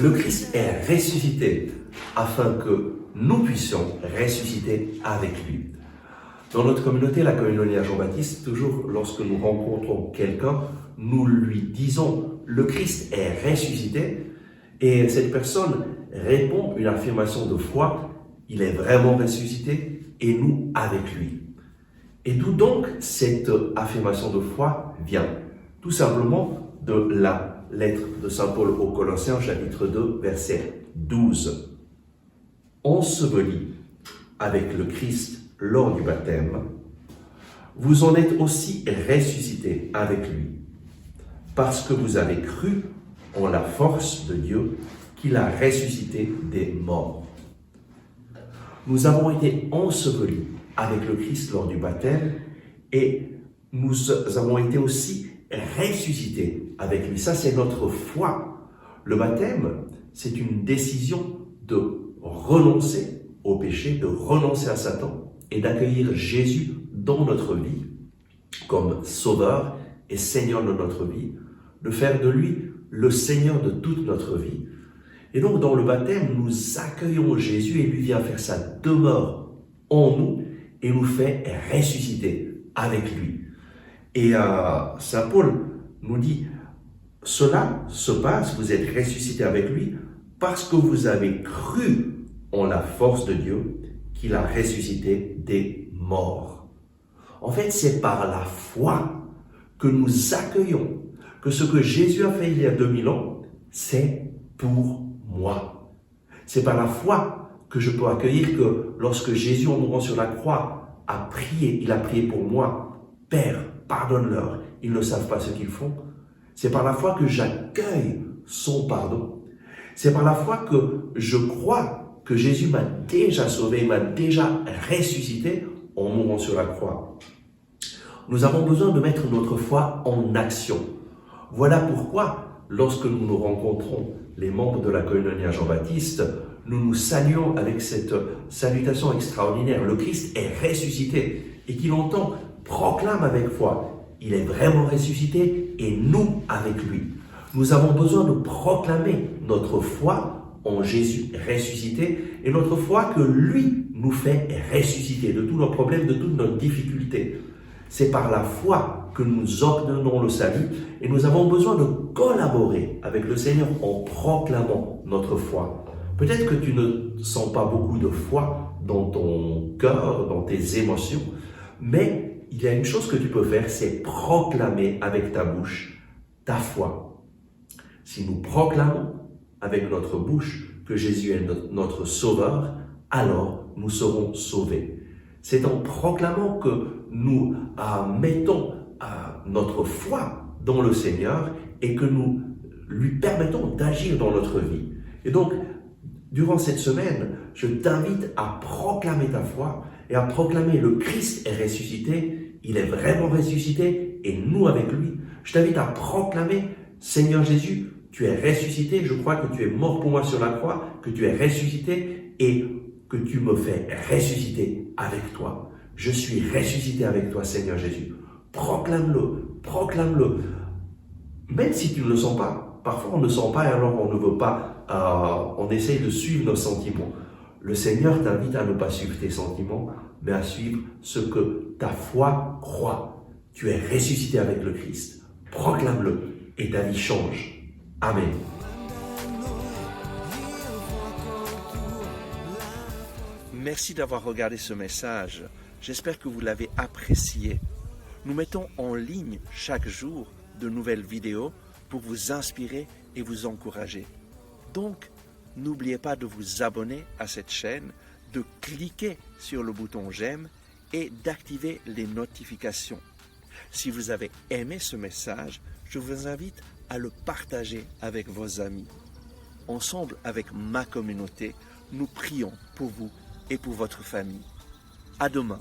Le Christ est ressuscité afin que nous puissions ressusciter avec lui. Dans notre communauté, la Koinonia Jean-Baptiste, toujours lorsque nous rencontrons quelqu'un, nous lui disons « le Christ est ressuscité » et cette personne répond une affirmation de foi « il est vraiment ressuscité et nous avec lui ». Et d'où donc cette affirmation de foi vient? Tout simplement de la lettre de saint Paul aux Colossiens, chapitre 2, verset 12. Enseveli avec le Christ lors du baptême, vous en êtes aussi ressuscités avec lui, parce que vous avez cru en la force de Dieu qu'il a ressuscité des morts. Nous avons été ensevelis avec le Christ lors du baptême et nous avons été aussi ressuscités avec lui. Ça, c'est notre foi. Le baptême, c'est une décision de renoncer au péché, de renoncer à Satan et d'accueillir Jésus dans notre vie comme Sauveur et Seigneur de notre vie, de faire de lui le Seigneur de toute notre vie. Et donc, dans le baptême, nous accueillons Jésus et lui vient faire sa demeure en nous et nous fait ressusciter avec lui. Et saint Paul nous dit, cela se passe, vous êtes ressuscités avec lui, parce que vous avez cru en la force de Dieu qu'il a ressuscité des morts. En fait, c'est par la foi que nous accueillons que ce que Jésus a fait il y a 2000 ans, c'est pour moi. C'est par la foi que je peux accueillir que lorsque Jésus, en mourant sur la croix, a prié, il a prié pour moi. Père, pardonne-leur, ils ne savent pas ce qu'ils font. C'est par la foi que j'accueille son pardon. C'est par la foi que je crois que Jésus m'a déjà sauvé, m'a déjà ressuscité en mourant sur la croix. Nous avons besoin de mettre notre foi en action. Voilà pourquoi, lorsque nous nous rencontrons, les membres de la Koinonia Jean-Baptiste, nous nous saluons avec cette salutation extraordinaire. Le Christ est ressuscité et qui longtemps proclame avec foi. Il est vraiment ressuscité et nous avec lui. Nous avons besoin de proclamer notre foi en Jésus ressuscité et notre foi que lui nous fait ressusciter de tous nos problèmes, de toutes nos difficultés. C'est par la foi que nous obtenons le salut et nous avons besoin de collaborer avec le Seigneur en proclamant notre foi. Peut-être que tu ne sens pas beaucoup de foi dans ton cœur, dans tes émotions, mais il y a une chose que tu peux faire, c'est proclamer avec ta bouche ta foi. Si nous proclamons avec notre bouche que Jésus est notre Sauveur, alors nous serons sauvés. C'est en proclamant que nous mettons notre foi dans le Seigneur et que nous lui permettons d'agir dans notre vie. Et donc, durant cette semaine, je t'invite à proclamer ta foi et à proclamer le Christ est ressuscité, il est vraiment ressuscité et nous avec lui. Je t'invite à proclamer, Seigneur Jésus, tu es ressuscité, je crois que tu es mort pour moi sur la croix, que tu es ressuscité et que tu me fais ressusciter avec toi. Je suis ressuscité avec toi, Seigneur Jésus. Proclame-le, proclame-le. Même si tu ne le sens pas, parfois on ne sent pas et alors on ne veut pas, on essaye de suivre nos sentiments. Le Seigneur t'invite à ne pas suivre tes sentiments, mais à suivre ce que ta foi croit. Tu es ressuscité avec le Christ. Proclame-le et ta vie change. Amen. Merci d'avoir regardé ce message. J'espère que vous l'avez apprécié. Nous mettons en ligne chaque jour de nouvelles vidéos pour vous inspirer et vous encourager. Donc, n'oubliez pas de vous abonner à cette chaîne, de cliquer sur le bouton j'aime et d'activer les notifications. Si vous avez aimé ce message, je vous invite à le partager avec vos amis. Ensemble avec ma communauté, nous prions pour vous et pour votre famille. À demain.